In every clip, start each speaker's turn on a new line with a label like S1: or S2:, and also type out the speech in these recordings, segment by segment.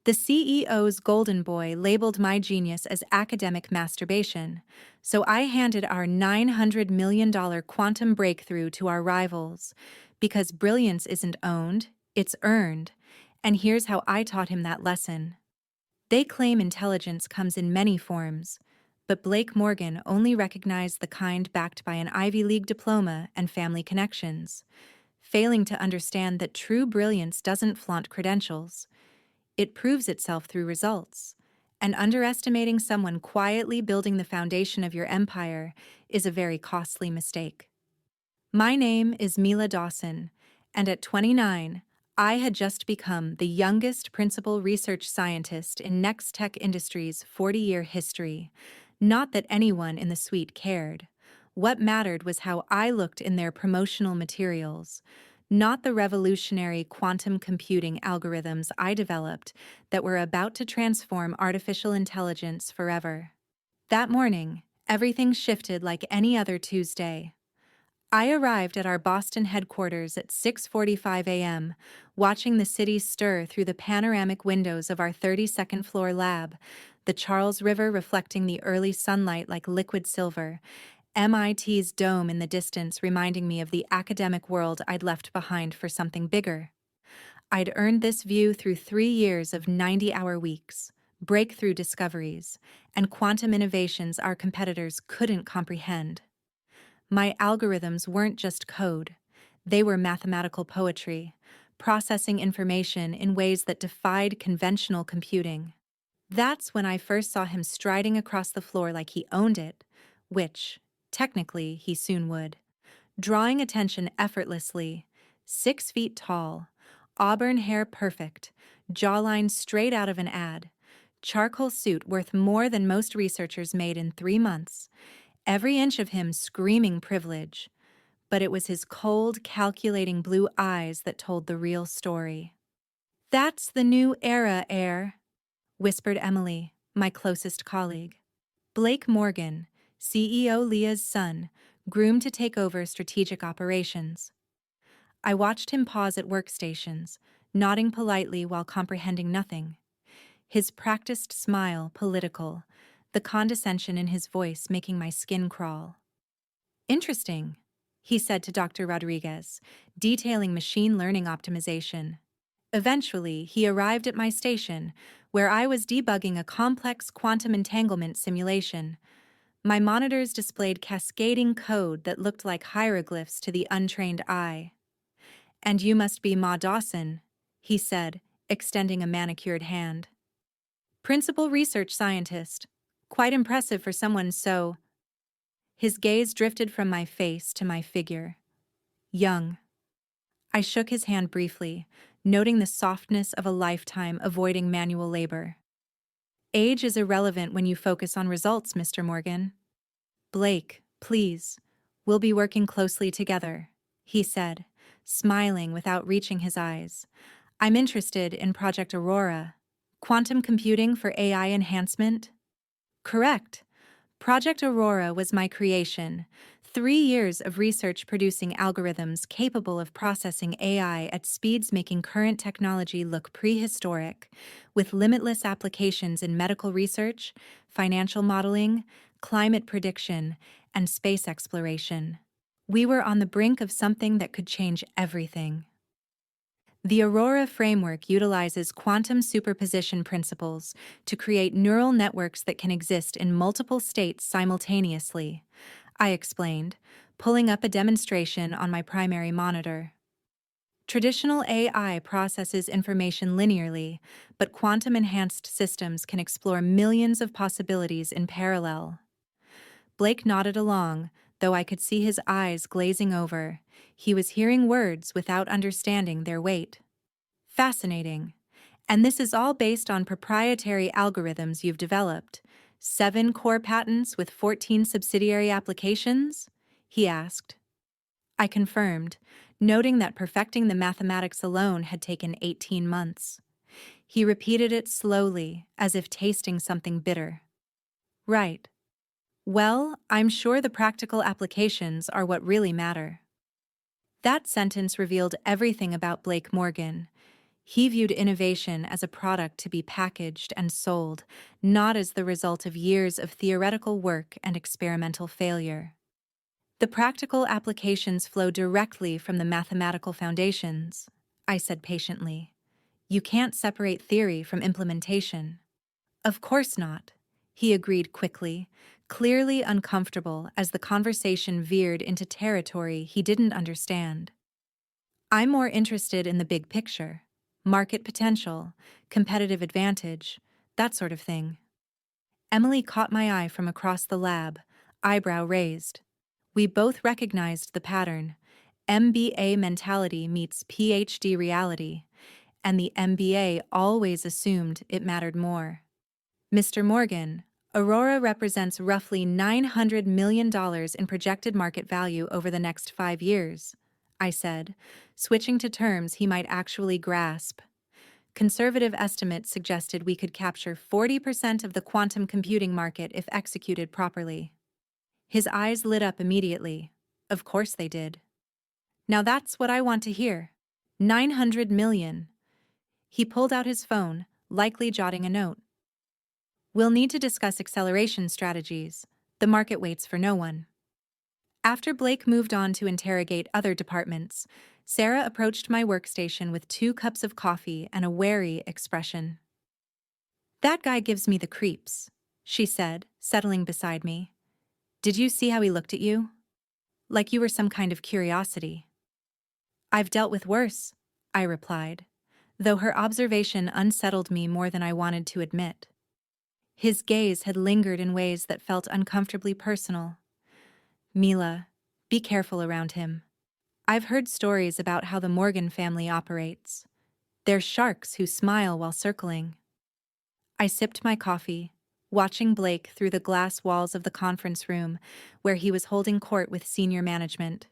S1: The CEO's golden boy labeled my genius as academic masturbation, so I handed our $900 million quantum breakthrough to our rivals. Because brilliance isn't owned, it's earned. And here's how I taught him that lesson. They claim intelligence comes in many forms, but Blake Morgan only recognized the kind backed by an Ivy League diploma and family connections, failing to understand that true brilliance doesn't flaunt credentials. It proves itself through results. And underestimating someone quietly building the foundation of your empire is a very costly mistake. My name is Mila Dawson, and at 29, I had just become the youngest principal research scientist in Next Tech Industries' 40-year history. Not that anyone in the suite cared. What mattered was how I looked in their promotional materials, not the revolutionary quantum computing algorithms I developed that were about to transform artificial intelligence forever. That morning, everything shifted like any other Tuesday. I arrived at our Boston headquarters at 6:45 a.m., watching the city stir through the panoramic windows of our 32nd floor lab, the Charles River reflecting the early sunlight like liquid silver, MIT's dome in the distance reminding me of the academic world I'd left behind for something bigger. I'd earned this view through 3 years of 90-hour weeks, breakthrough discoveries, and quantum innovations our competitors couldn't comprehend. My algorithms weren't just code, they were mathematical poetry, processing information in ways that defied conventional computing. That's when I first saw him striding across the floor like he owned it, which, technically, he soon would. Drawing attention effortlessly, 6 feet tall, auburn hair perfect, jawline straight out of an ad, charcoal suit worth more than most researchers made in 3 months, every inch of him screaming privilege. But it was his cold, calculating blue eyes that told the real story. "That's the new era, heir," whispered Emily, my closest colleague. Blake Morgan, CEO Leah's son, groomed to take over strategic operations. I watched him pause at workstations, nodding politely while comprehending nothing. His practiced smile political, the condescension in his voice making my skin crawl. "Interesting," he said to Dr. Rodriguez, detailing machine learning optimization. Eventually, he arrived at my station, where I was debugging a complex quantum entanglement simulation. My monitors displayed cascading code that looked like hieroglyphs to the untrained eye. "And you must be Ma Dawson," he said, extending a manicured hand. "Principal research scientist. Quite impressive for someone so—" His gaze drifted from my face to my figure. "Young." I shook his hand briefly, noting the softness of a lifetime avoiding manual labor. "Age is irrelevant when you focus on results, Mr. Morgan." "Blake, please. We'll be working closely together," he said, smiling without reaching his eyes. "I'm interested in Project Aurora. Quantum computing for AI enhancement?" "Correct. Project Aurora was my creation. 3 years of research producing algorithms capable of processing AI at speeds making current technology look prehistoric, with limitless applications in medical research, financial modeling, climate prediction, and space exploration. We were on the brink of something that could change everything. The Aurora framework utilizes quantum superposition principles to create neural networks that can exist in multiple states simultaneously, I explained, pulling up a demonstration on my primary monitor. Traditional AI processes information linearly, but quantum-enhanced systems can explore millions of possibilities in parallel. Blake nodded along, though I could see his eyes glazing over. He was hearing words without understanding their weight. "Fascinating. And this is all based on proprietary algorithms you've developed. 7 core patents with 14 subsidiary applications?" he asked. I confirmed, noting that perfecting the mathematics alone had taken 18 months. He repeated it slowly, as if tasting something bitter. "Right. Well, I'm sure the practical applications are what really matter." That sentence revealed everything about Blake Morgan. He viewed innovation as a product to be packaged and sold, not as the result of years of theoretical work and experimental failure. The practical applications flow directly from the mathematical foundations, I said patiently. You can't separate theory from implementation. Of course not, he agreed quickly, clearly uncomfortable as the conversation veered into territory he didn't understand. I'm more interested in the big picture, market potential, competitive advantage, that sort of thing. Emily caught my eye from across the lab, eyebrow raised. We both recognized the pattern. MBA mentality meets PhD reality, and the MBA always assumed it mattered more. Mr. Morgan, Aurora represents roughly $900 million in projected market value over the next 5 years, I said, switching to terms he might actually grasp. Conservative estimates suggested we could capture 40% of the quantum computing market if executed properly. His eyes lit up immediately. Of course they did. Now that's what I want to hear. 900 million. He pulled out his phone, likely jotting a note. We'll need to discuss acceleration strategies. The market waits for no one. After Blake moved on to interrogate other departments, Sarah approached my workstation with 2 cups of coffee and a wary expression. That guy gives me the creeps, she said, settling beside me. Did you see how he looked at you? Like you were some kind of curiosity. I've dealt with worse, I replied, though her observation unsettled me more than I wanted to admit. His gaze had lingered in ways that felt uncomfortably personal. Mila, be careful around him. I've heard stories about how the Morgan family operates. They're sharks who smile while circling. I sipped my coffee, watching Blake through the glass walls of the conference room where he was holding court with senior management.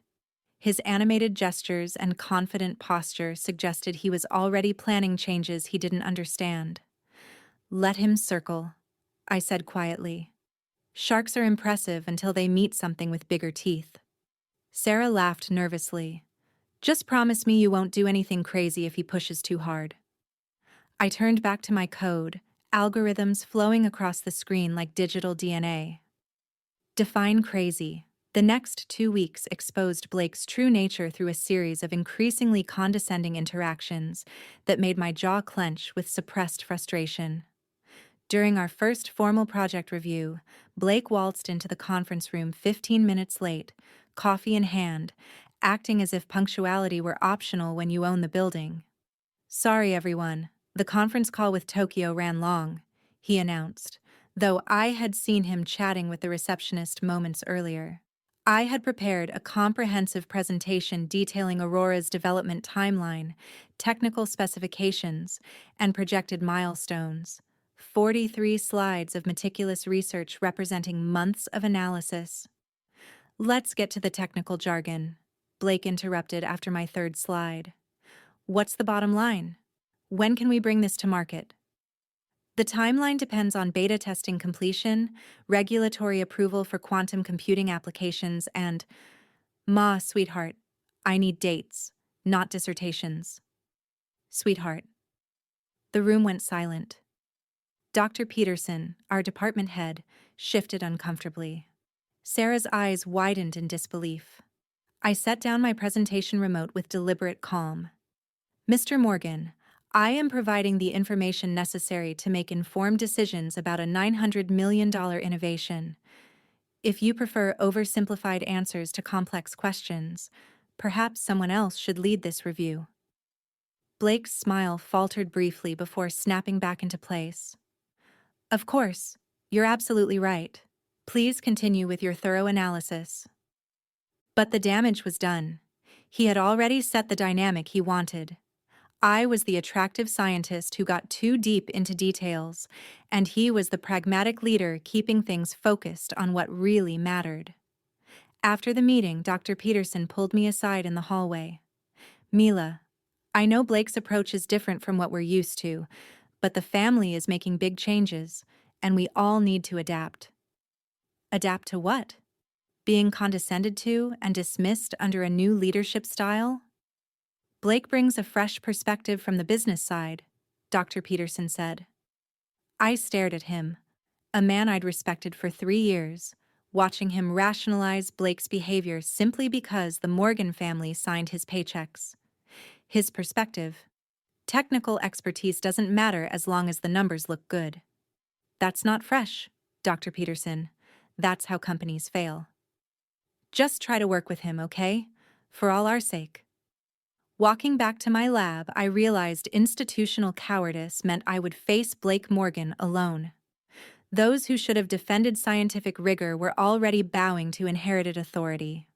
S1: His animated gestures and confident posture suggested he was already planning changes he didn't understand. Let him circle, I said quietly. Sharks are impressive until they meet something with bigger teeth. Sarah laughed nervously. Just promise me you won't do anything crazy if he pushes too hard. I turned back to my code, algorithms flowing across the screen like digital DNA. Define crazy. The next 2 weeks exposed Blake's true nature through a series of increasingly condescending interactions that made my jaw clench with suppressed frustration. During our first formal project review, Blake waltzed into the conference room 15 minutes late, coffee in hand, acting as if punctuality were optional when you own the building. Sorry, everyone, the conference call with Tokyo ran long, he announced, though I had seen him chatting with the receptionist moments earlier. I had prepared a comprehensive presentation detailing Aurora's development timeline, technical specifications, and projected milestones. 43 slides of meticulous research representing months of analysis. Let's get to the technical jargon, Blake interrupted after my 3rd slide. What's the bottom line? When can we bring this to market? The timeline depends on beta testing completion, regulatory approval for quantum computing applications, and, sweetheart, I need dates, not dissertations. Sweetheart. The room went silent. Dr. Peterson, our department head, shifted uncomfortably. Sarah's eyes widened in disbelief. I set down my presentation remote with deliberate calm. Mr. Morgan, I am providing the information necessary to make informed decisions about a $900 million innovation. If you prefer oversimplified answers to complex questions, perhaps someone else should lead this review. Blake's smile faltered briefly before snapping back into place. Of course, you're absolutely right. Please continue with your thorough analysis. But the damage was done. He had already set the dynamic he wanted. I was the attractive scientist who got too deep into details, and he was the pragmatic leader keeping things focused on what really mattered. After the meeting, Dr. Peterson pulled me aside in the hallway. Mila, I know Blake's approach is different from what we're used to, but the family is making big changes, and we all need to adapt. Adapt to what? Being condescended to and dismissed under a new leadership style? Blake brings a fresh perspective from the business side, Dr. Peterson said. I stared at him, a man I'd respected for 3 years, watching him rationalize Blake's behavior simply because the Morgan family signed his paychecks. His perspective: technical expertise doesn't matter as long as the numbers look good. That's not fresh, Dr. Peterson. That's how companies fail. Just try to work with him, okay? For all our sake. Walking back to my lab, I realized institutional cowardice meant I would face Blake Morgan alone. Those who should have defended scientific rigor were already bowing to inherited authority.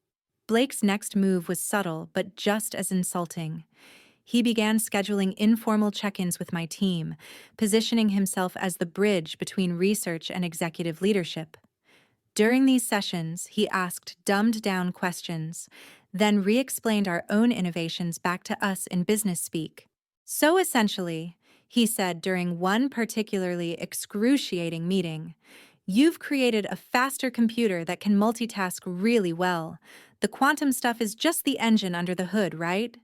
S1: Blake's next move was subtle but just as insulting. He began scheduling informal check-ins with my team, positioning himself as the bridge between research and executive leadership. During these sessions, he asked dumbed-down questions, then re-explained our own innovations back to us in business speak. So essentially, he said during one particularly excruciating meeting, "You've created a faster computer that can multitask really well. The quantum stuff is just the engine under the hood, right?"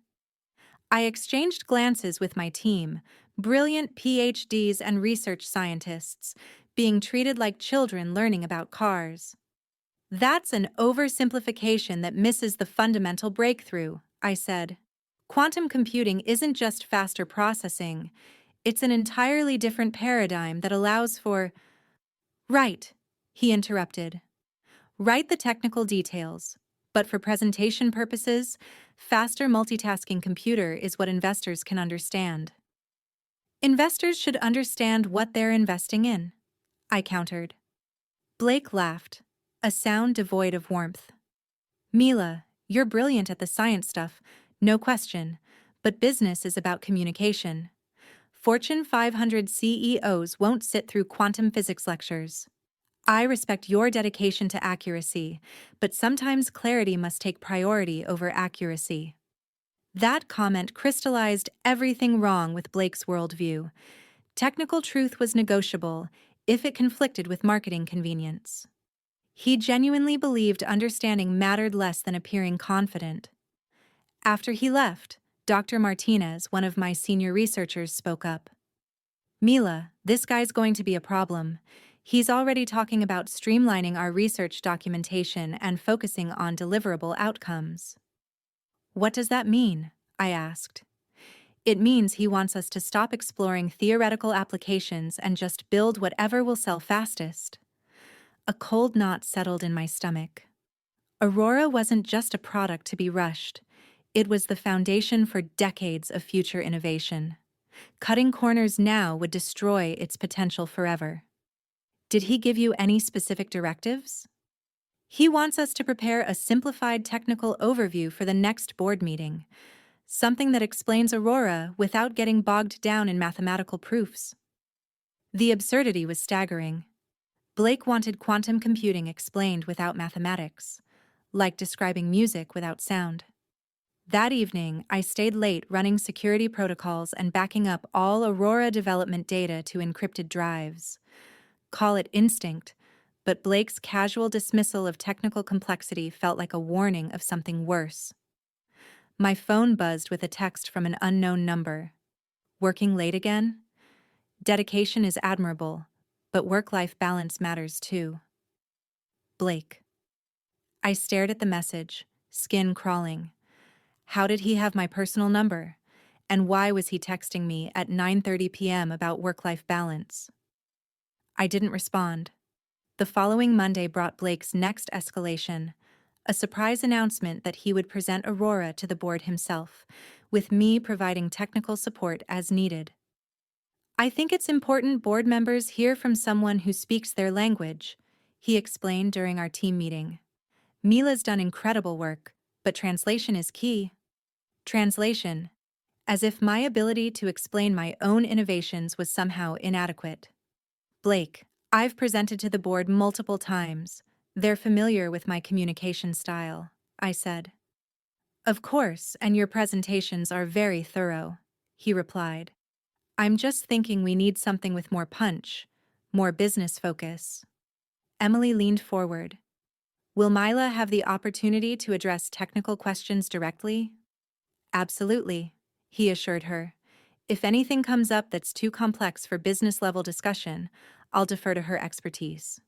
S1: I exchanged glances with my team, brilliant PhDs and research scientists, being treated like children learning about cars. That's an oversimplification that misses the fundamental breakthrough, I said. Quantum computing isn't just faster processing, it's an entirely different paradigm that allows for— Right, he interrupted. Write the technical details, but for presentation purposes, faster multitasking computer is what investors can understand. Investors should understand what they're investing in, I countered. Blake laughed, a sound devoid of warmth. Mila, you're brilliant at the science stuff, no question, but business is about communication. Fortune 500 CEOs won't sit through quantum physics lectures. I respect your dedication to accuracy, but sometimes clarity must take priority over accuracy. That comment crystallized everything wrong with Blake's worldview. Technical truth was negotiable if it conflicted with marketing convenience. He genuinely believed understanding mattered less than appearing confident. After he left, Dr. Martinez, one of my senior researchers, spoke up. Mila, this guy's going to be a problem. He's already talking about streamlining our research documentation and focusing on deliverable outcomes. What does that mean? I asked. It means he wants us to stop exploring theoretical applications and just build whatever will sell fastest. A cold knot settled in my stomach. Aurora wasn't just a product to be rushed. It was the foundation for decades of future innovation. Cutting corners now would destroy its potential forever. Did he give you any specific directives? He wants us to prepare a simplified technical overview for the next board meeting, something that explains Aurora without getting bogged down in mathematical proofs. The absurdity was staggering. Blake wanted quantum computing explained without mathematics, like describing music without sound. That evening, I stayed late running security protocols and backing up all Aurora development data to encrypted drives. Call it instinct, but Blake's casual dismissal of technical complexity felt like a warning of something worse. My phone buzzed with a text from an unknown number. Working late again? Dedication is admirable, but work-life balance matters too. Blake. I stared at the message, skin crawling. How did he have my personal number? And why was he texting me at 9:30 p.m. about work-life balance? I didn't respond. The following Monday brought Blake's next escalation, a surprise announcement that he would present Aurora to the board himself, with me providing technical support as needed. I think it's important board members hear from someone who speaks their language, he explained during our team meeting. Mila's done incredible work, but translation is key. Translation, as if my ability to explain my own innovations was somehow inadequate. Blake, I've presented to the board multiple times. They're familiar with my communication style, I said. Of course, and your presentations are very thorough, he replied. I'm just thinking we need something with more punch, more business focus. Emily leaned forward. Will Mila have the opportunity to address technical questions directly? Absolutely, he assured her. If anything comes up that's too complex for business-level discussion, I'll defer to her expertise.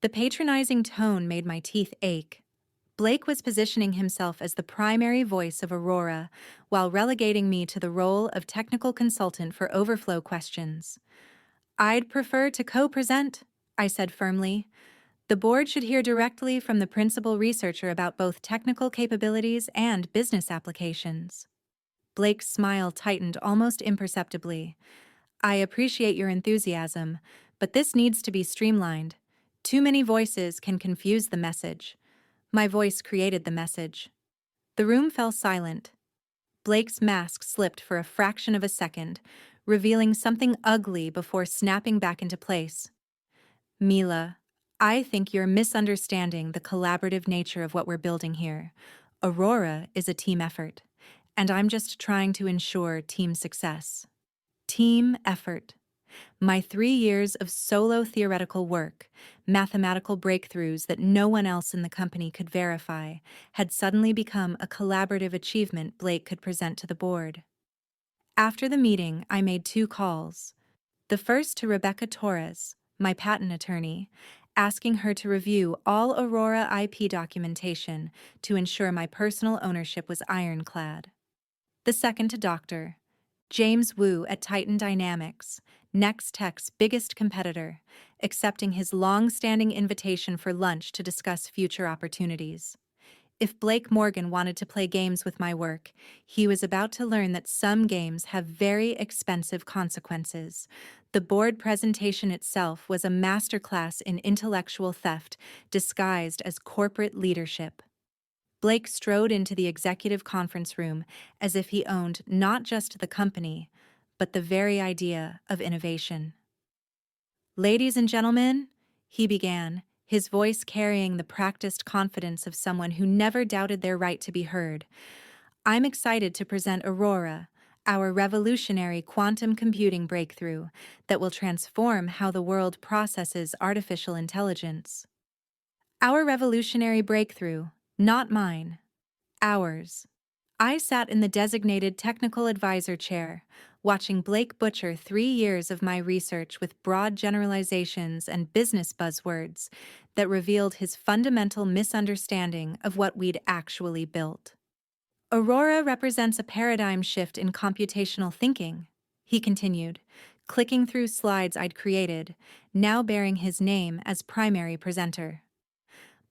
S1: The patronizing tone made my teeth ache. Blake was positioning himself as the primary voice of Aurora, while relegating me to the role of technical consultant for overflow questions. I'd prefer to co-present, I said firmly. The board should hear directly from the principal researcher about both technical capabilities and business applications. Blake's smile tightened almost imperceptibly. I appreciate your enthusiasm, but this needs to be streamlined. Too many voices can confuse the message. My voice created the message. The room fell silent. Blake's mask slipped for a fraction of a second, revealing something ugly before snapping back into place. Mila, I think you're misunderstanding the collaborative nature of what we're building here. Aurora is a team effort, and I'm just trying to ensure team success. Team effort. My 3 years of solo theoretical work, mathematical breakthroughs that no one else in the company could verify, had suddenly become a collaborative achievement Blake could present to the board. After the meeting, I made 2 calls. The first to Rebecca Torres, my patent attorney, asking her to review all Aurora IP documentation to ensure my personal ownership was ironclad. The second to Dr. James Wu at Titan Dynamics, Nextech's biggest competitor, accepting his long-standing invitation for lunch to discuss future opportunities. If Blake Morgan wanted to play games with my work, he was about to learn that some games have very expensive consequences. The board presentation itself was a masterclass in intellectual theft disguised as corporate leadership. Blake strode into the executive conference room as if he owned not just the company, but the very idea of innovation. "Ladies and gentlemen," he began, his voice carrying the practiced confidence of someone who never doubted their right to be heard, "I'm excited to present Aurora, our revolutionary quantum computing breakthrough that will transform how the world processes artificial intelligence. Our revolutionary breakthrough, not mine. Ours." I sat in the designated technical advisor chair, watching Blake butcher 3 years of my research with broad generalizations and business buzzwords that revealed his fundamental misunderstanding of what we'd actually built. "Aurora represents a paradigm shift in computational thinking," he continued, clicking through slides I'd created, now bearing his name as primary presenter.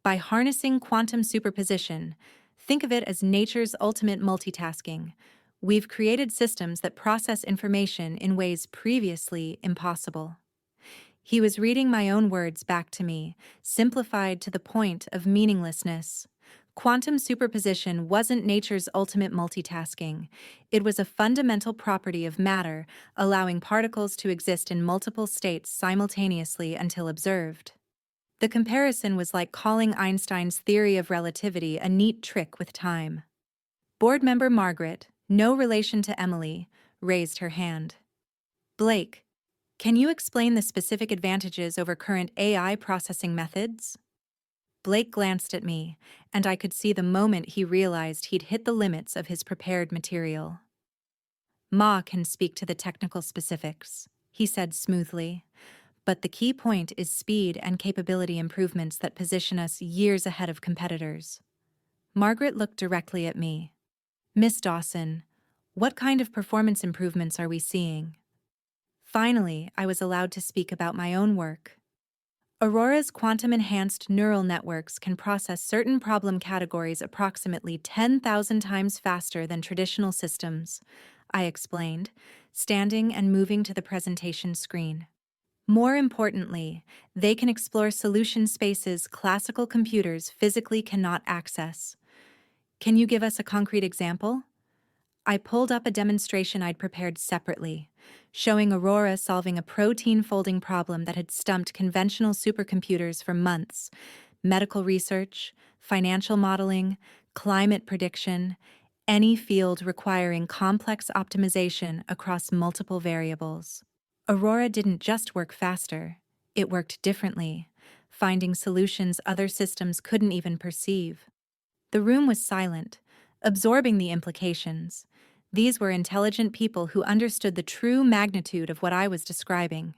S1: "By harnessing quantum superposition, think of it as nature's ultimate multitasking. We've created systems that process information in ways previously impossible." He was reading my own words back to me, simplified to the point of meaninglessness. Quantum superposition wasn't nature's ultimate multitasking. It was a fundamental property of matter, allowing particles to exist in multiple states simultaneously until observed. The comparison was like calling Einstein's theory of relativity a neat trick with time. Board member Margaret, no relation to Emily, raised her hand. "Blake, can you explain the specific advantages over current AI processing methods?" Blake glanced at me, and I could see the moment he realized he'd hit the limits of his prepared material. "Ma can speak to the technical specifics," he said smoothly. "But the key point is speed and capability improvements that position us years ahead of competitors." Margaret looked directly at me. "Miss Dawson, what kind of performance improvements are we seeing?" Finally, I was allowed to speak about my own work. Aurora's quantum-enhanced neural networks can process certain problem categories approximately 10,000 times faster than traditional systems, I explained, standing and moving to the presentation screen. More importantly, they can explore solution spaces classical computers physically cannot access. "Can you give us a concrete example?" I pulled up a demonstration I'd prepared separately, showing Aurora solving a protein folding problem that had stumped conventional supercomputers for months: medical research, financial modeling, climate prediction, any field requiring complex optimization across multiple variables. Aurora didn't just work faster, it worked differently, finding solutions other systems couldn't even perceive. The room was silent, absorbing the implications. These were intelligent people who understood the true magnitude of what I was describing.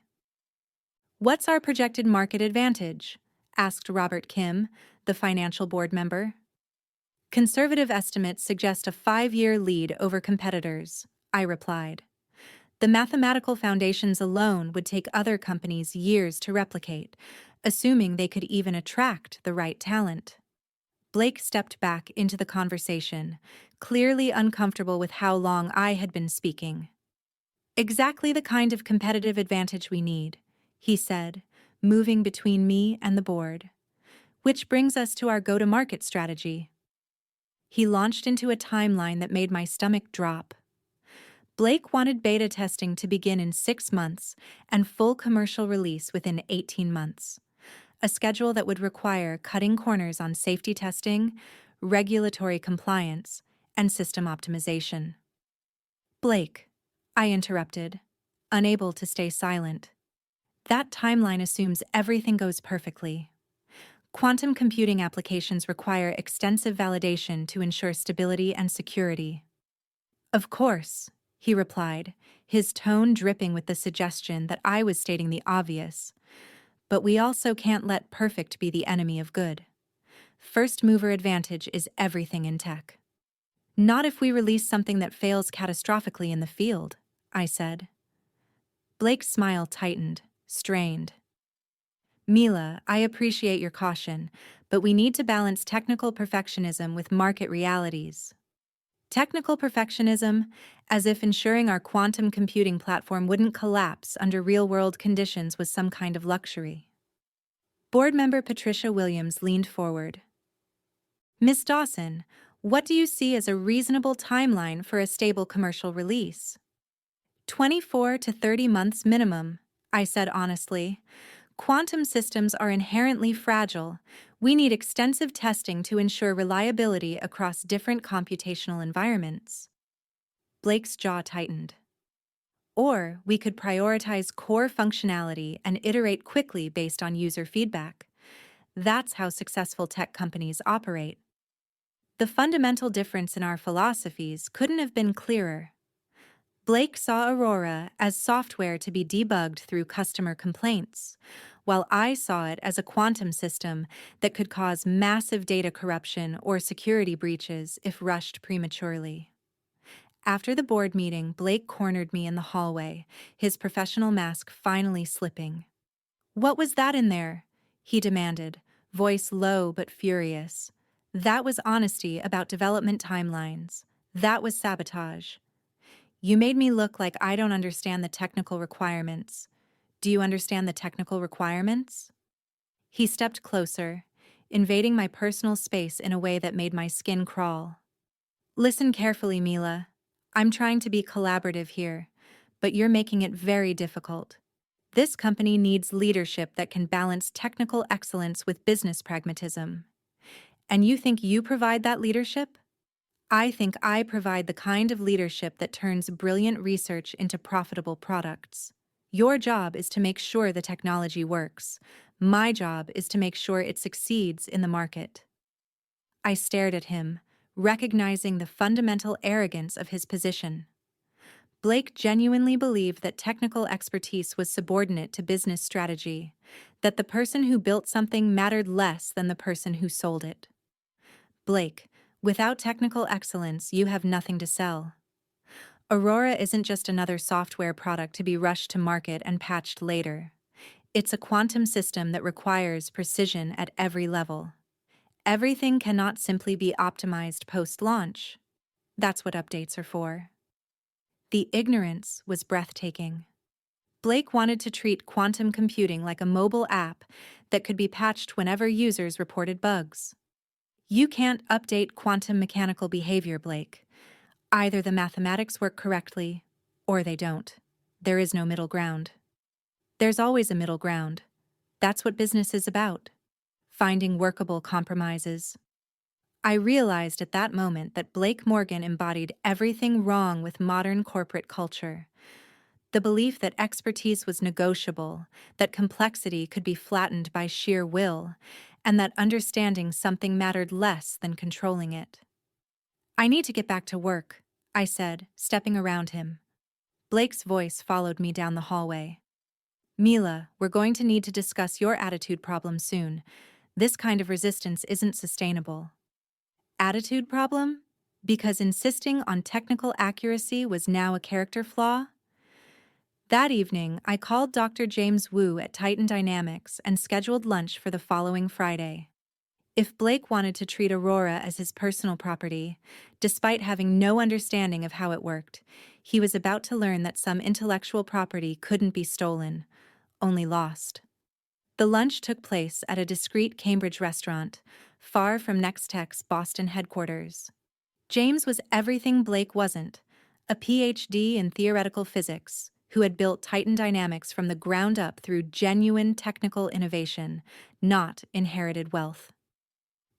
S1: "What's our projected market advantage?" asked Robert Kim, the financial board member. "Conservative estimates suggest a 5-year lead over competitors," I replied. "The mathematical foundations alone would take other companies years to replicate, assuming they could even attract the right talent." Blake stepped back into the conversation, clearly uncomfortable with how long I had been speaking. "Exactly the kind of competitive advantage we need," he said, moving between me and the board. "Which brings us to our go-to-market strategy." He launched into a timeline that made my stomach drop. Blake wanted beta testing to begin in 6 months and full commercial release within 18 months. A schedule that would require cutting corners on safety testing, regulatory compliance, and system optimization. "Blake," I interrupted, unable to stay silent. "That timeline assumes everything goes perfectly. Quantum computing applications require extensive validation to ensure stability and security." "Of course," he replied, his tone dripping with the suggestion that I was stating the obvious. "But we also can't let perfect be the enemy of good. First mover advantage is everything in tech." "Not if we release something that fails catastrophically in the field," I said. Blake's smile tightened, strained. "Mila, I appreciate your caution, but we need to balance technical perfectionism with market realities." Technical perfectionism, as if ensuring our quantum computing platform wouldn't collapse under real-world conditions was some kind of luxury. Board member Patricia Williams leaned forward. "Miss Dawson, what do you see as a reasonable timeline for a stable commercial release?" 24 to 30 months minimum," I said honestly. "Quantum systems are inherently fragile. We need extensive testing to ensure reliability across different computational environments." Blake's jaw tightened. "Or we could prioritize core functionality and iterate quickly based on user feedback. That's how successful tech companies operate." The fundamental difference in our philosophies couldn't have been clearer. Blake saw Aurora as software to be debugged through customer complaints, while I saw it as a quantum system that could cause massive data corruption or security breaches if rushed prematurely. After the board meeting, Blake cornered me in the hallway, his professional mask finally slipping. "What was that in there?" he demanded, voice low but furious. "That was honesty about development timelines. That was sabotage. You made me look like I don't understand the technical requirements. Do you understand the technical requirements?" He stepped closer, invading my personal space in a way that made my skin crawl. "Listen carefully, Mila. I'm trying to be collaborative here, but you're making it very difficult. This company needs leadership that can balance technical excellence with business pragmatism. And you think you provide that leadership? I think I provide the kind of leadership that turns brilliant research into profitable products. Your job is to make sure the technology works. My job is to make sure it succeeds in the market." I stared at him, recognizing the fundamental arrogance of his position. Blake genuinely believed that technical expertise was subordinate to business strategy, that the person who built something mattered less than the person who sold it. "Blake, without technical excellence, you have nothing to sell. Aurora isn't just another software product to be rushed to market and patched later. It's a quantum system that requires precision at every level. Everything cannot simply be optimized post-launch. That's what updates are for." The ignorance was breathtaking. Blake wanted to treat quantum computing like a mobile app that could be patched whenever users reported bugs. "You can't update quantum mechanical behavior, Blake. Either the mathematics work correctly, or they don't. There is no middle ground." "There's always a middle ground. That's what business is about. Finding workable compromises." I realized at that moment that Blake Morgan embodied everything wrong with modern corporate culture. The belief that expertise was negotiable, that complexity could be flattened by sheer will, and that understanding something mattered less than controlling it. I need to get back to work, I said, stepping around him. Blake's voice followed me down the hallway. Mila, we're going to need to discuss your attitude problem soon. This kind of resistance isn't sustainable. Attitude problem? Because insisting on technical accuracy was now a character flaw? That evening, I called Dr. James Wu at Titan Dynamics and scheduled lunch for the following Friday. If Blake wanted to treat Aurora as his personal property, despite having no understanding of how it worked, he was about to learn that some intellectual property couldn't be stolen, only lost. The lunch took place at a discreet Cambridge restaurant, far from Nextech's Boston headquarters. James was everything Blake wasn't, a PhD in theoretical physics, who had built Titan Dynamics from the ground up through genuine technical innovation, not inherited wealth.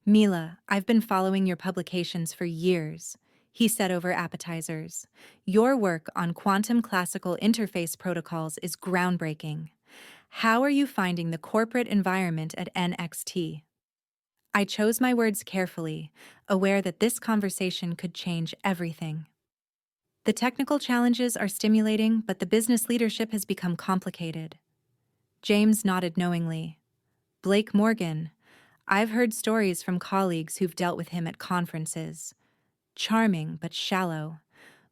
S1: Mila, I've been following your publications for years, he said over appetizers. Your work on quantum classical interface protocols is groundbreaking. How are you finding the corporate environment at NXT? I chose my words carefully, aware that this conversation could change everything. The technical challenges are stimulating, but the business leadership has become complicated. James nodded knowingly. Blake Morgan, I've heard stories from colleagues who've dealt with him at conferences. Charming but shallow,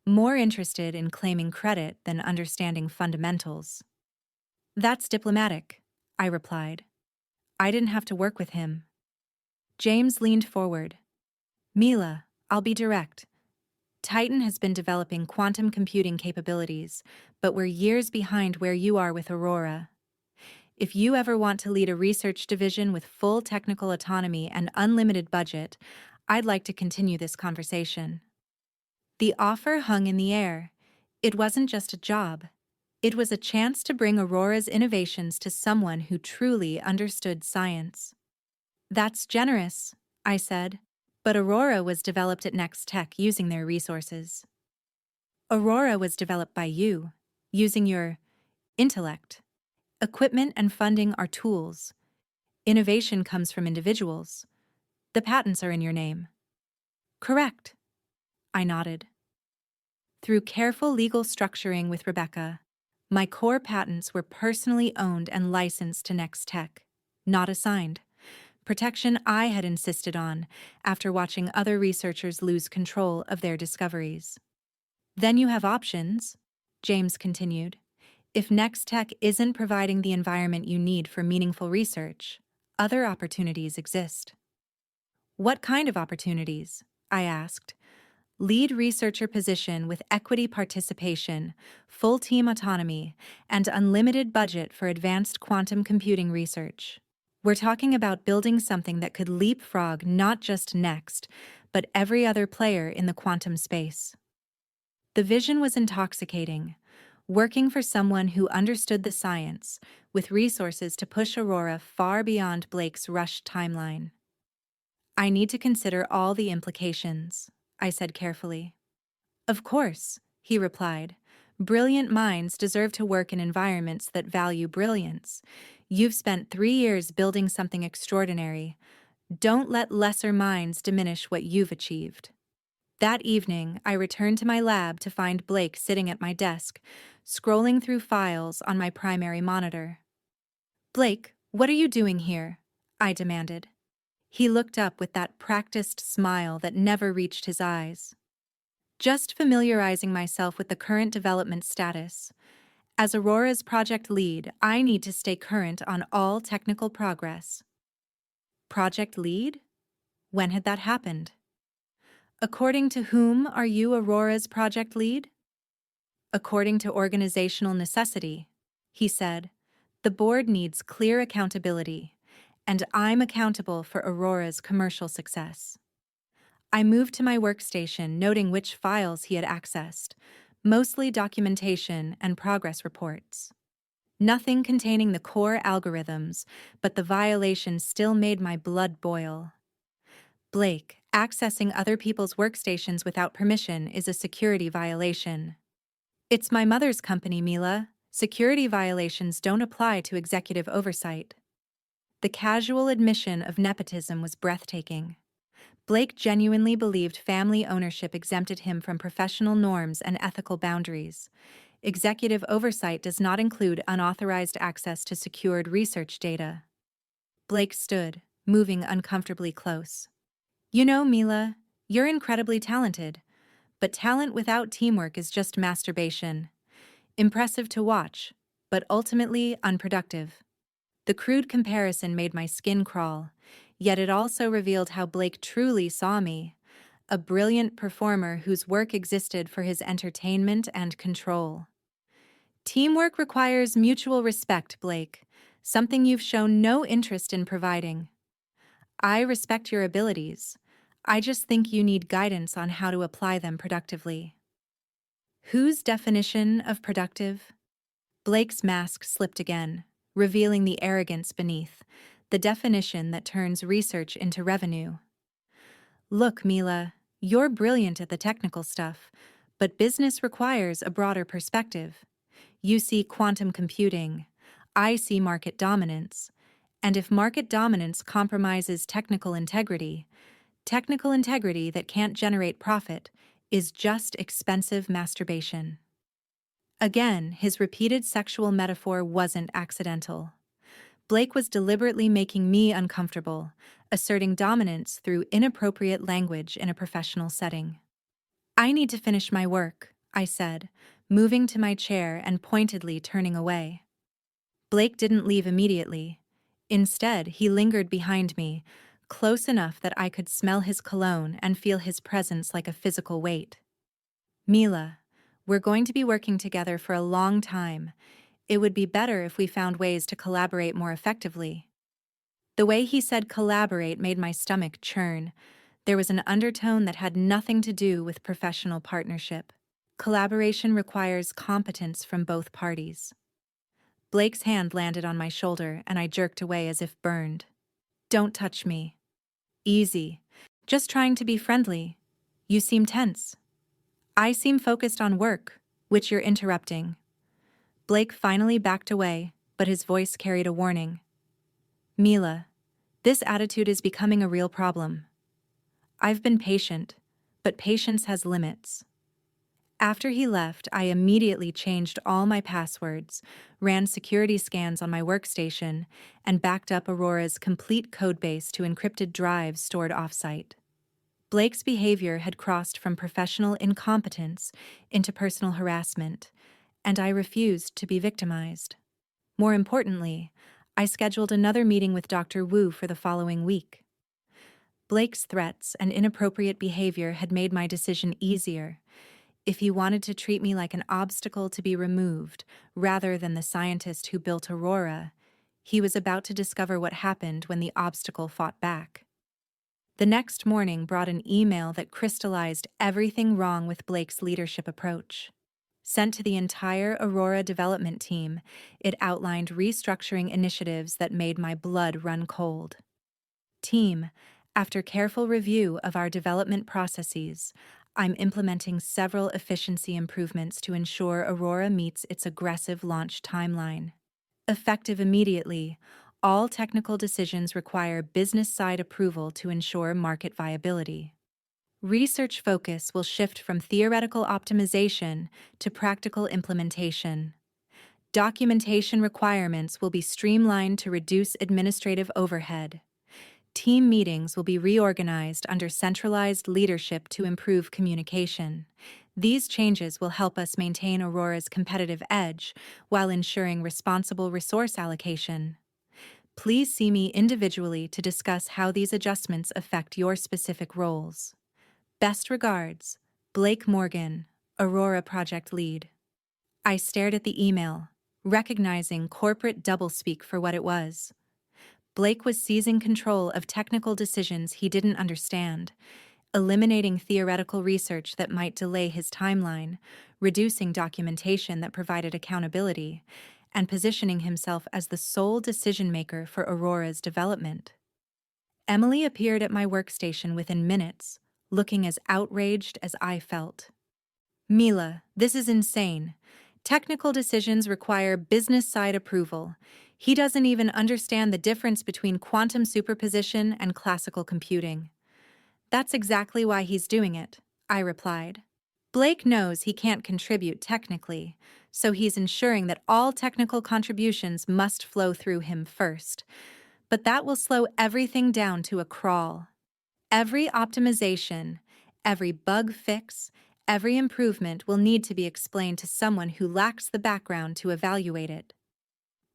S1: more interested in claiming credit than understanding fundamentals. That's diplomatic, I replied. I didn't have to work with him. James leaned forward. Mila, I'll be direct. Titan has been developing quantum computing capabilities, but we're years behind where you are with Aurora. If you ever want to lead a research division with full technical autonomy and unlimited budget, I'd like to continue this conversation. The offer hung in the air. It wasn't just a job. It was a chance to bring Aurora's innovations to someone who truly understood science. That's generous, I said, but Aurora was developed at Next Tech using their resources. Aurora was developed by you, using your intellect. Equipment and funding are tools. Innovation comes from individuals. The patents are in your name. Correct. I nodded. Through careful legal structuring with Rebecca, my core patents were personally owned and licensed to Next Tech, not assigned. Protection I had insisted on after watching other researchers lose control of their discoveries. Then you have options, James continued. If Next Tech isn't providing the environment you need for meaningful research, other opportunities exist. What kind of opportunities? I asked. Lead researcher position with equity participation, full team autonomy, and unlimited budget for advanced quantum computing research. We're talking about building something that could leapfrog not just Next, but every other player in the quantum space. The vision was intoxicating, working for someone who understood the science, with resources to push Aurora far beyond Blake's rushed timeline. I need to consider all the implications, I said carefully. Of course, he replied. Brilliant minds deserve to work in environments that value brilliance. You've spent 3 years building something extraordinary. Don't let lesser minds diminish what you've achieved. That evening, I returned to my lab to find Blake sitting at my desk, scrolling through files on my primary monitor. Blake, what are you doing here? I demanded. He looked up with that practiced smile that never reached his eyes. Just familiarizing myself with the current development status. As Aurora's project lead, I need to stay current on all technical progress. Project lead? When had that happened? According to whom are you Aurora's project lead? According to organizational necessity, he said. The board needs clear accountability, and I'm accountable for Aurora's commercial success. I moved to my workstation, noting which files he had accessed, mostly documentation and progress reports. Nothing containing the core algorithms, but the violation still made my blood boil. Blake, accessing other people's workstations without permission is a security violation. It's my mother's company, Mila. Security violations don't apply to executive oversight. The casual admission of nepotism was breathtaking. Blake genuinely believed family ownership exempted him from professional norms and ethical boundaries. Executive oversight does not include unauthorized access to secured research data. Blake stood, moving uncomfortably close. You know, Mila, you're incredibly talented, but talent without teamwork is just masturbation. Impressive to watch, but ultimately unproductive. The crude comparison made my skin crawl, yet it also revealed how Blake truly saw me, a brilliant performer whose work existed for his entertainment and control. Teamwork requires mutual respect, Blake, something you've shown no interest in providing. I respect your abilities. I just think you need guidance on how to apply them productively. Whose definition of productive? Blake's mask slipped again, revealing the arrogance beneath, the definition that turns research into revenue. Look, Mila, you're brilliant at the technical stuff, but business requires a broader perspective. You see quantum computing. I see market dominance. And if market dominance compromises technical integrity that can't generate profit is just expensive masturbation. Again, his repeated sexual metaphor wasn't accidental. Blake was deliberately making me uncomfortable, asserting dominance through inappropriate language in a professional setting. I need to finish my work, I said, moving to my chair and pointedly turning away. Blake didn't leave immediately. Instead, he lingered behind me, close enough that I could smell his cologne and feel his presence like a physical weight. Mila, we're going to be working together for a long time. It would be better if we found ways to collaborate more effectively. The way he said collaborate made my stomach churn. There was an undertone that had nothing to do with professional partnership. Collaboration requires competence from both parties. Blake's hand landed on my shoulder and I jerked away as if burned. Don't touch me. Easy. Just trying to be friendly. You seem tense. I seem focused on work, which you're interrupting. Blake finally backed away, but his voice carried a warning. Mila, this attitude is becoming a real problem. I've been patient, but patience has limits. After he left, I immediately changed all my passwords, ran security scans on my workstation, and backed up Aurora's complete codebase to encrypted drives stored offsite. Blake's behavior had crossed from professional incompetence into personal harassment, and I refused to be victimized. More importantly, I scheduled another meeting with Dr. Wu for the following week. Blake's threats and inappropriate behavior had made my decision easier. If he wanted to treat me like an obstacle to be removed, rather than the scientist who built Aurora, he was about to discover what happened when the obstacle fought back. The next morning brought an email that crystallized everything wrong with Blake's leadership approach. Sent to the entire Aurora development team, it outlined restructuring initiatives that made my blood run cold. Team, after careful review of our development processes, I'm implementing several efficiency improvements to ensure Aurora meets its aggressive launch timeline. Effective immediately, all technical decisions require business-side approval to ensure market viability. Research focus will shift from theoretical optimization to practical implementation. Documentation requirements will be streamlined to reduce administrative overhead. Team meetings will be reorganized under centralized leadership to improve communication. These changes will help us maintain Aurora's competitive edge while ensuring responsible resource allocation. Please see me individually to discuss how these adjustments affect your specific roles. Best regards, Blake Morgan, Aurora Project Lead. I stared at the email, recognizing corporate doublespeak for what it was. Blake was seizing control of technical decisions he didn't understand, eliminating theoretical research that might delay his timeline, reducing documentation that provided accountability, and positioning himself as the sole decision-maker for Aurora's development. Emily appeared at my workstation within minutes, looking as outraged as I felt. Mila, this is insane. Technical decisions require business-side approval. He doesn't even understand the difference between quantum superposition and classical computing. That's exactly why he's doing it, I replied. Blake knows he can't contribute technically, so he's ensuring that all technical contributions must flow through him first. But that will slow everything down to a crawl. Every optimization, every bug fix, every improvement will need to be explained to someone who lacks the background to evaluate it.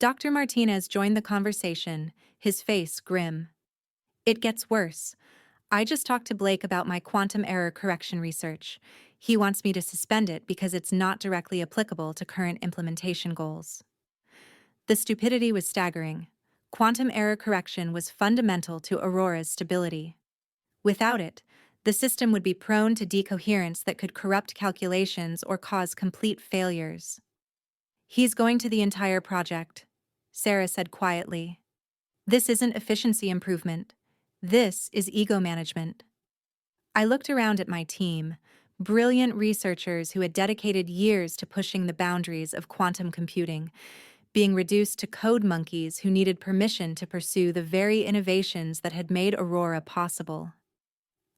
S1: Dr. Martinez joined the conversation, his face grim. It gets worse. I just talked to Blake about my quantum error correction research. He wants me to suspend it because it's not directly applicable to current implementation goals. The stupidity was staggering. Quantum error correction was fundamental to Aurora's stability. Without it, the system would be prone to decoherence that could corrupt calculations or cause complete failures. He's going to the entire project, Sarah said quietly. This isn't efficiency improvement. This is ego management. I looked around at my team, brilliant researchers who had dedicated years to pushing the boundaries of quantum computing, being reduced to code monkeys who needed permission to pursue the very innovations that had made Aurora possible.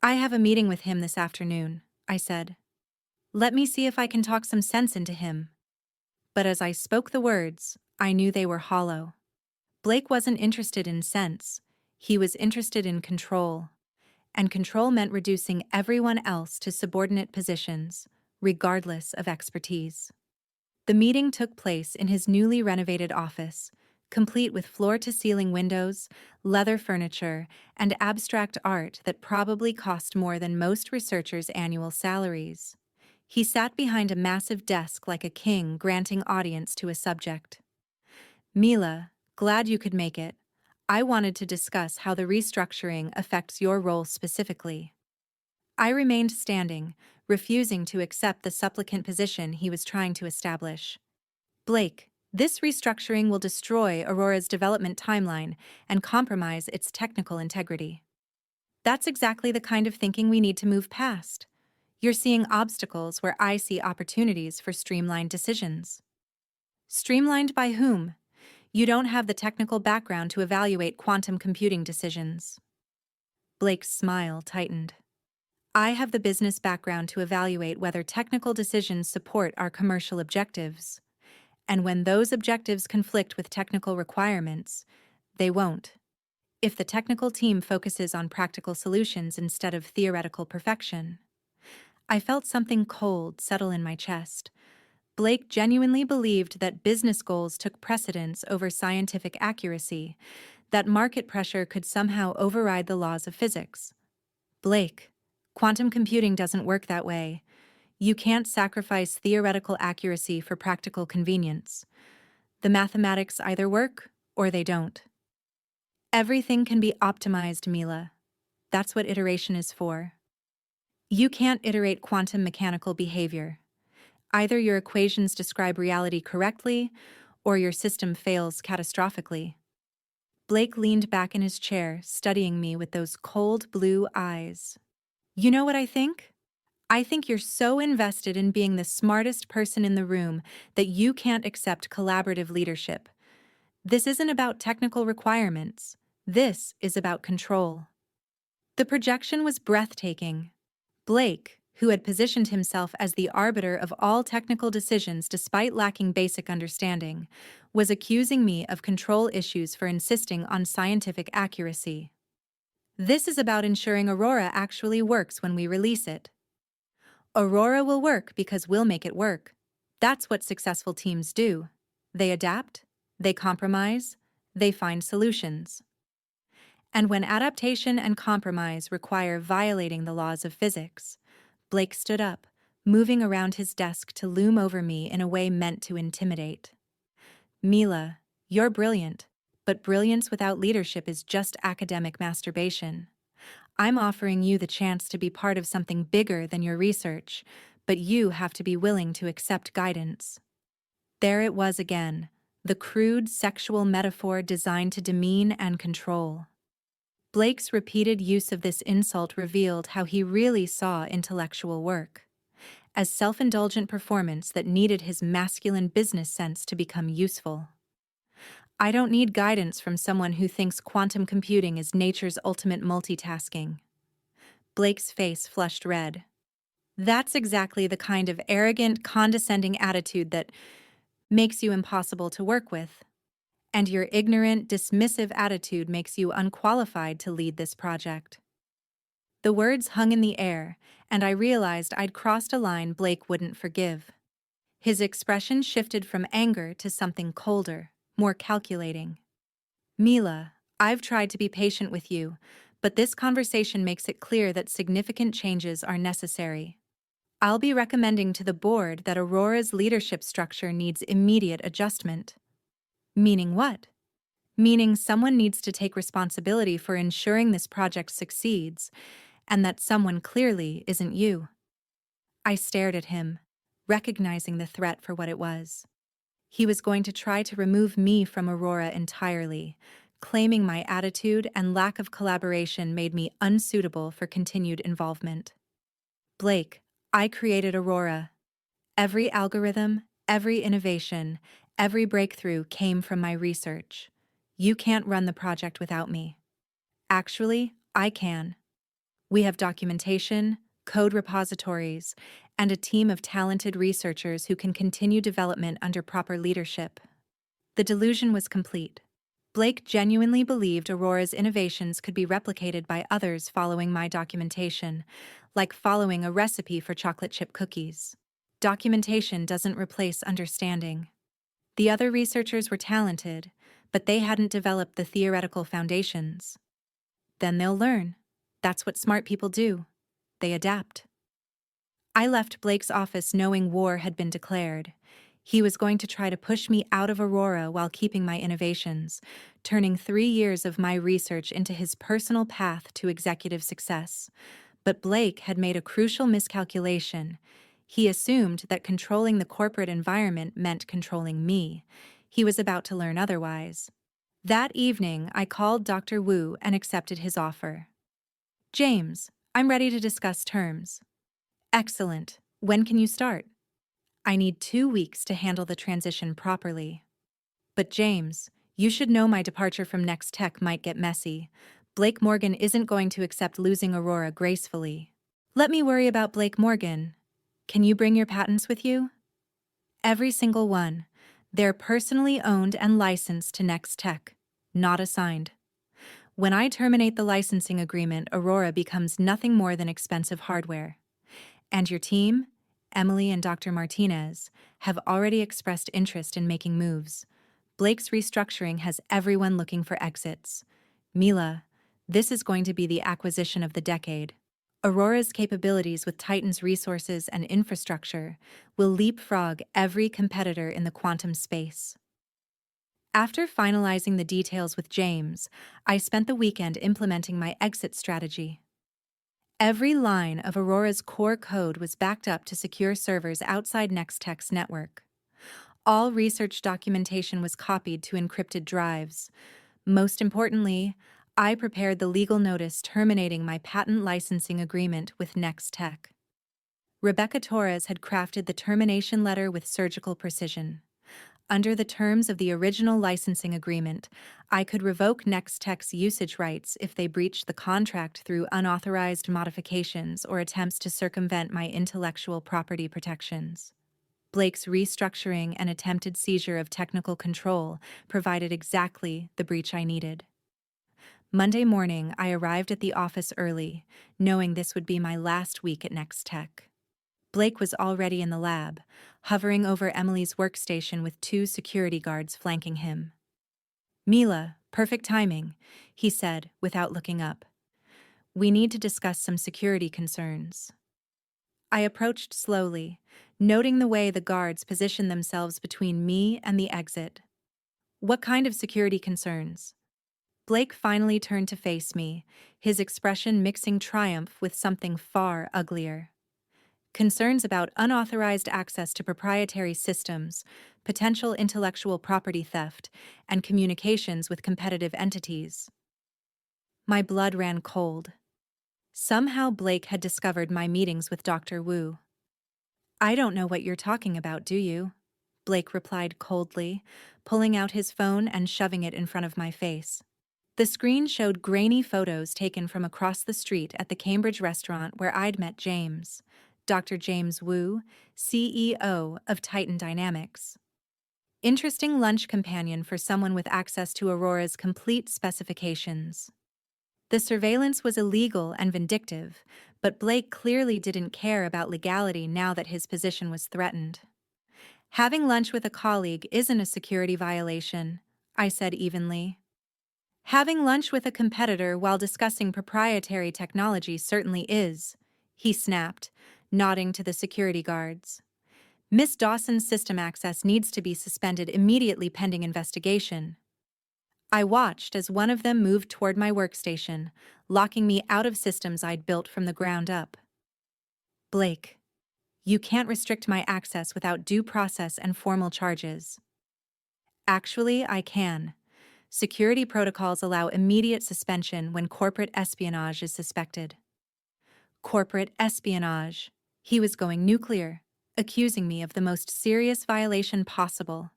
S1: I have a meeting with him this afternoon, I said. Let me see if I can talk some sense into him. But as I spoke the words, I knew they were hollow. Blake wasn't interested in sense. He was interested in control. And control meant reducing everyone else to subordinate positions, regardless of expertise. The meeting took place in his newly renovated office, complete with floor-to-ceiling windows, leather furniture, and abstract art that probably cost more than most researchers' annual salaries. He sat behind a massive desk like a king granting audience to a subject. Mila, glad you could make it. I wanted to discuss how the restructuring affects your role specifically. I remained standing, refusing to accept the supplicant position he was trying to establish. Blake, this restructuring will destroy Aurora's development timeline and compromise its technical integrity. That's exactly the kind of thinking we need to move past. You're seeing obstacles where I see opportunities for streamlined decisions. Streamlined by whom? You don't have the technical background to evaluate quantum computing decisions. Blake's smile tightened. I have the business background to evaluate whether technical decisions support our commercial objectives. And when those objectives conflict with technical requirements, they won't. If the technical team focuses on practical solutions instead of theoretical perfection. I felt something cold settle in my chest. Blake genuinely believed that business goals took precedence over scientific accuracy, that market pressure could somehow override the laws of physics. Blake, quantum computing doesn't work that way. You can't sacrifice theoretical accuracy for practical convenience. The mathematics either work or they don't. Everything can be optimized, Mila. That's what iteration is for. You can't iterate quantum mechanical behavior. Either your equations describe reality correctly, or your system fails catastrophically. Blake leaned back in his chair, studying me with those cold blue eyes. You know what I think? I think you're so invested in being the smartest person in the room that you can't accept collaborative leadership. This isn't about technical requirements. This is about control. The projection was breathtaking. Blake, who had positioned himself as the arbiter of all technical decisions despite lacking basic understanding, was accusing me of control issues for insisting on scientific accuracy. This is about ensuring Aurora actually works when we release it. Aurora will work because we'll make it work. That's what successful teams do. They adapt, they compromise, they find solutions. And when adaptation and compromise require violating the laws of physics, Blake stood up, moving around his desk to loom over me in a way meant to intimidate. Mila, you're brilliant, but brilliance without leadership is just academic masturbation. I'm offering you the chance to be part of something bigger than your research, but you have to be willing to accept guidance. There it was again, the crude sexual metaphor designed to demean and control. Blake's repeated use of this insult revealed how he really saw intellectual work as self-indulgent performance that needed his masculine business sense to become useful. I don't need guidance from someone who thinks quantum computing is nature's ultimate multitasking. Blake's face flushed red. That's exactly the kind of arrogant, condescending attitude that makes you impossible to work with. And your ignorant, dismissive attitude makes you unqualified to lead this project. The words hung in the air, and I realized I'd crossed a line Blake wouldn't forgive. His expression shifted from anger to something colder, more calculating. Mila, I've tried to be patient with you, but this conversation makes it clear that significant changes are necessary. I'll be recommending to the board that Aurora's leadership structure needs immediate adjustment. Meaning what? Meaning someone needs to take responsibility for ensuring this project succeeds, and that someone clearly isn't you. I stared at him, recognizing the threat for what it was. He was going to try to remove me from Aurora entirely, claiming my attitude and lack of collaboration made me unsuitable for continued involvement. Blake, I created Aurora. Every algorithm, every innovation, every breakthrough came from my research. You can't run the project without me. Actually, I can. We have documentation, code repositories, and a team of talented researchers who can continue development under proper leadership. The delusion was complete. Blake genuinely believed Aurora's innovations could be replicated by others following my documentation, like following a recipe for chocolate chip cookies. Documentation doesn't replace understanding. The other researchers were talented, but they hadn't developed the theoretical foundations. Then they'll learn. That's what smart people do. They adapt. I left Blake's office knowing war had been declared. He was going to try to push me out of Aurora while keeping my innovations, turning 3 years of my research into his personal path to executive success. But Blake had made a crucial miscalculation. He assumed that controlling the corporate environment meant controlling me. He was about to learn otherwise. That evening, I called Dr. Wu and accepted his offer. James, I'm ready to discuss terms. Excellent. When can you start? I need 2 weeks to handle the transition properly. But James, you should know my departure from Next Tech might get messy. Blake Morgan isn't going to accept losing Aurora gracefully. Let me worry about Blake Morgan. Can you bring your patents with you? Every single one. They're personally owned and licensed to Next Tech, not assigned. When I terminate the licensing agreement, Aurora becomes nothing more than expensive hardware. And your team, Emily and Dr. Martinez, have already expressed interest in making moves. Blake's restructuring has everyone looking for exits. Mila, this is going to be the acquisition of the decade. Aurora's capabilities with Titan's resources and infrastructure will leapfrog every competitor in the quantum space. After finalizing the details with James, I spent the weekend implementing my exit strategy. Every line of Aurora's core code was backed up to secure servers outside Nextech's network. All research documentation was copied to encrypted drives. Most importantly, I prepared the legal notice terminating my patent licensing agreement with Nextech. Rebecca Torres had crafted the termination letter with surgical precision. Under the terms of the original licensing agreement, I could revoke Nextech's usage rights if they breached the contract through unauthorized modifications or attempts to circumvent my intellectual property protections. Blake's restructuring and attempted seizure of technical control provided exactly the breach I needed. Monday morning, I arrived at the office early, knowing this would be my last week at Nextech. Blake was already in the lab, hovering over Emily's workstation with 2 security guards flanking him. Mila, perfect timing, he said without looking up. We need to discuss some security concerns. I approached slowly, noting the way the guards positioned themselves between me and the exit. What kind of security concerns? Blake finally turned to face me, his expression mixing triumph with something far uglier. Concerns about unauthorized access to proprietary systems, potential intellectual property theft, and communications with competitive entities. My blood ran cold. Somehow Blake had discovered my meetings with Dr. Wu. I don't know what you're talking about, do you? Blake replied coldly, pulling out his phone and shoving it in front of my face. The screen showed grainy photos taken from across the street at the Cambridge restaurant where I'd met James, Dr. James Wu, CEO of Titan Dynamics. Interesting lunch companion for someone with access to Aurora's complete specifications. The surveillance was illegal and vindictive, but Blake clearly didn't care about legality now that his position was threatened. Having lunch with a colleague isn't a security violation, I said evenly. Having lunch with a competitor while discussing proprietary technology certainly is, he snapped, nodding to the security guards. Miss Dawson's system access needs to be suspended immediately pending investigation. I watched as one of them moved toward my workstation, locking me out of systems I'd built from the ground up. Blake, you can't restrict my access without due process and formal charges. Actually, I can. Security protocols allow immediate suspension when corporate espionage is suspected. Corporate espionage. He was going nuclear, accusing me of the most serious violation possible.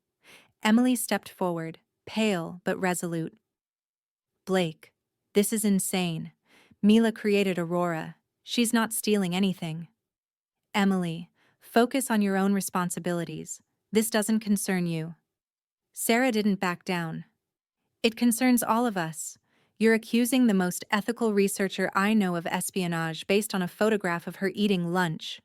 S1: Emily stepped forward, pale but resolute. Blake, this is insane. Mila created Aurora. She's not stealing anything. Emily, focus on your own responsibilities. This doesn't concern you. Sarah didn't back down. It concerns all of us. You're accusing the most ethical researcher I know of espionage based on a photograph of her eating lunch.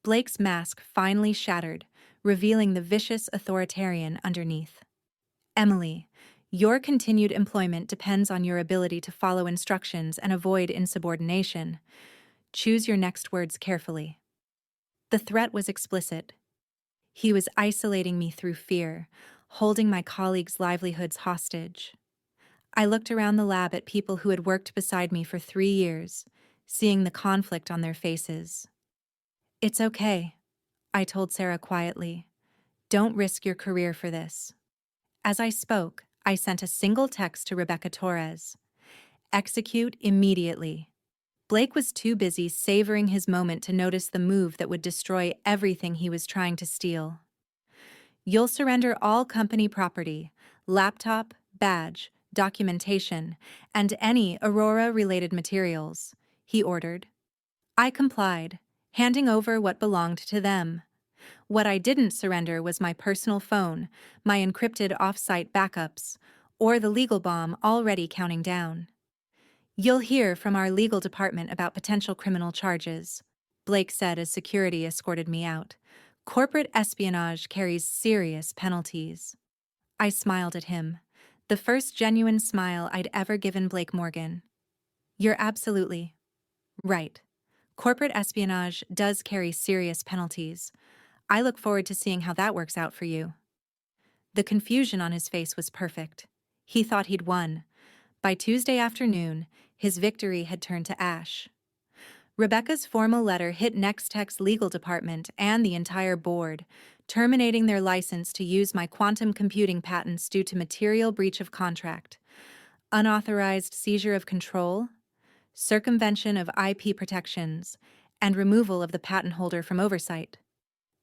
S1: Blake's mask finally shattered, revealing the vicious authoritarian underneath. Emily, your continued employment depends on your ability to follow instructions and avoid insubordination. Choose your next words carefully. The threat was explicit. He was isolating me through fear, holding my colleagues' livelihoods hostage. I looked around the lab at people who had worked beside me for 3 years, seeing the conflict on their faces. It's okay, I told Sarah quietly. Don't risk your career for this. As I spoke, I sent a single text to Rebecca Torres. Execute immediately. Blake was too busy savoring his moment to notice the move that would destroy everything he was trying to steal. You'll surrender all company property, laptop, badge, documentation, and any Aurora-related materials, he ordered. I complied, handing over what belonged to them. What I didn't surrender was my personal phone, my encrypted off-site backups, or the legal bomb already counting down. You'll hear from our legal department about potential criminal charges, Blake said as security escorted me out. Corporate espionage carries serious penalties. I smiled at him, the first genuine smile I'd ever given Blake Morgan. You're absolutely right. Corporate espionage does carry serious penalties. I look forward to seeing how that works out for you. The confusion on his face was perfect. He thought he'd won. By Tuesday afternoon, his victory had turned to ash. Rebecca's formal letter hit Nextech's legal department and the entire board, terminating their license to use my quantum computing patents due to material breach of contract, unauthorized seizure of control, circumvention of IP protections, and removal of the patent holder from oversight.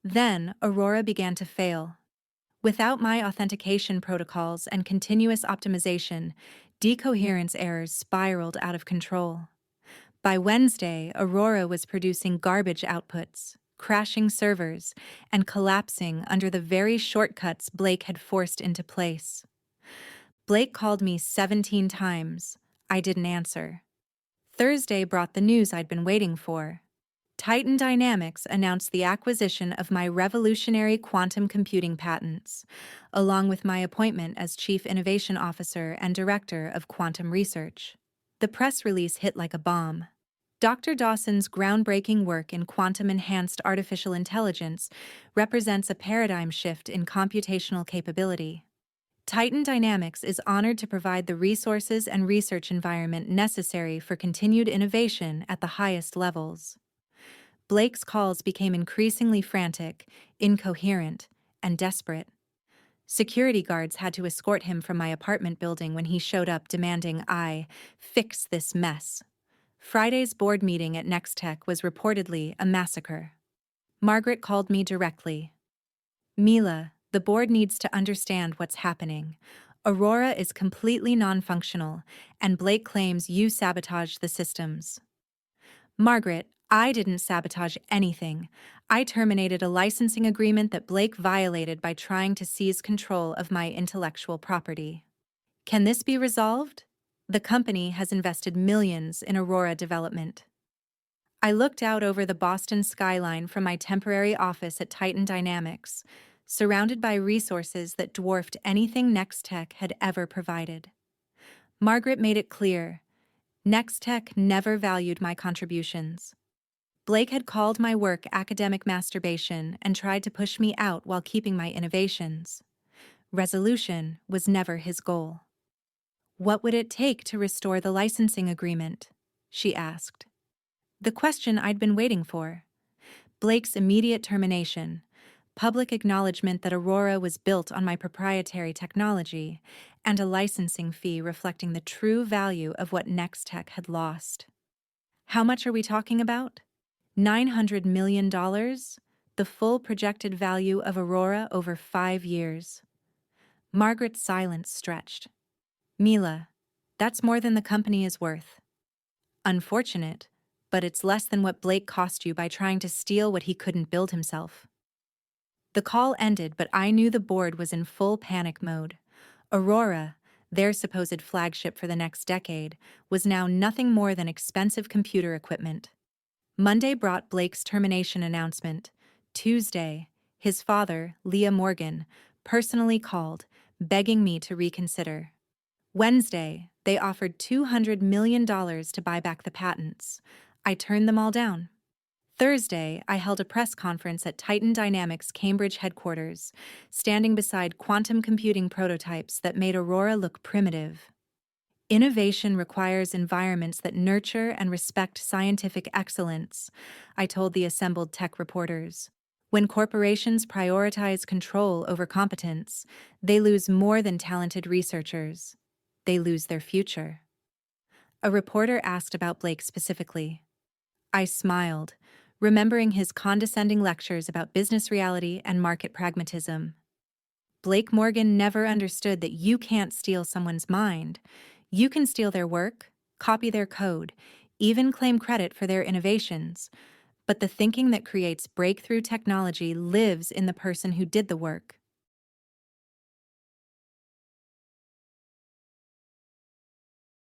S1: Then, Aurora began to fail. Without my authentication protocols and continuous optimization, decoherence errors spiraled out of control. By Wednesday, Aurora was producing garbage outputs, crashing servers, and collapsing under the very shortcuts Blake had forced into place. Blake called me 17 times. I didn't answer. Thursday brought the news I'd been waiting for. Titan Dynamics announced the acquisition of my revolutionary quantum computing patents, along with my appointment as Chief Innovation Officer and Director of Quantum Research. The press release hit like a bomb. Dr. Dawson's groundbreaking work in quantum-enhanced artificial intelligence represents a paradigm shift in computational capability. Titan Dynamics is honored to provide the resources and research environment necessary for continued innovation at the highest levels. Blake's calls became increasingly frantic, incoherent, and desperate. Security guards had to escort him from my apartment building when he showed up demanding I fix this mess. Friday's board meeting at Nextech was reportedly a massacre. Margaret called me directly. Mila, the board needs to understand what's happening. Aurora is completely non-functional, and Blake claims you sabotaged the systems. Margaret, I didn't sabotage anything. I terminated a licensing agreement that Blake violated by trying to seize control of my intellectual property. Can this be resolved? The company has invested millions in Aurora development. I looked out over the Boston skyline from my temporary office at Titan Dynamics, surrounded by resources that dwarfed anything Nextech had ever provided. Margaret made it clear, Nextech never valued my contributions. Blake had called my work academic masturbation and tried to push me out while keeping my innovations. Resolution was never his goal. What would it take to restore the licensing agreement? She asked. The question I'd been waiting for. Blake's immediate termination, public acknowledgement that Aurora was built on my proprietary technology, and a licensing fee reflecting the true value of what Nextech had lost. How much are we talking about? $900 million? The full projected value of Aurora over 5 years. Margaret's silence stretched. Mila, that's more than the company is worth. Unfortunate, but it's less than what Blake cost you by trying to steal what he couldn't build himself. The call ended, but I knew the board was in full panic mode. Aurora, their supposed flagship for the next decade, was now nothing more than expensive computer equipment. Monday brought Blake's termination announcement. Tuesday, his father, Leah Morgan, personally called, begging me to reconsider. Wednesday, they offered $200 million to buy back the patents. I turned them all down. Thursday, I held a press conference at Titan Dynamics Cambridge headquarters, standing beside quantum computing prototypes that made Aurora look primitive. Innovation requires environments that nurture and respect scientific excellence, I told the assembled tech reporters. When corporations prioritize control over competence, they lose more than talented researchers. They lose their future. A reporter asked about Blake specifically. I smiled, remembering his condescending lectures about business reality and market pragmatism. Blake Morgan never understood that you can't steal someone's mind. You can steal their work, copy their code, even claim credit for their innovations. But the thinking that creates breakthrough technology lives in the person who did the work.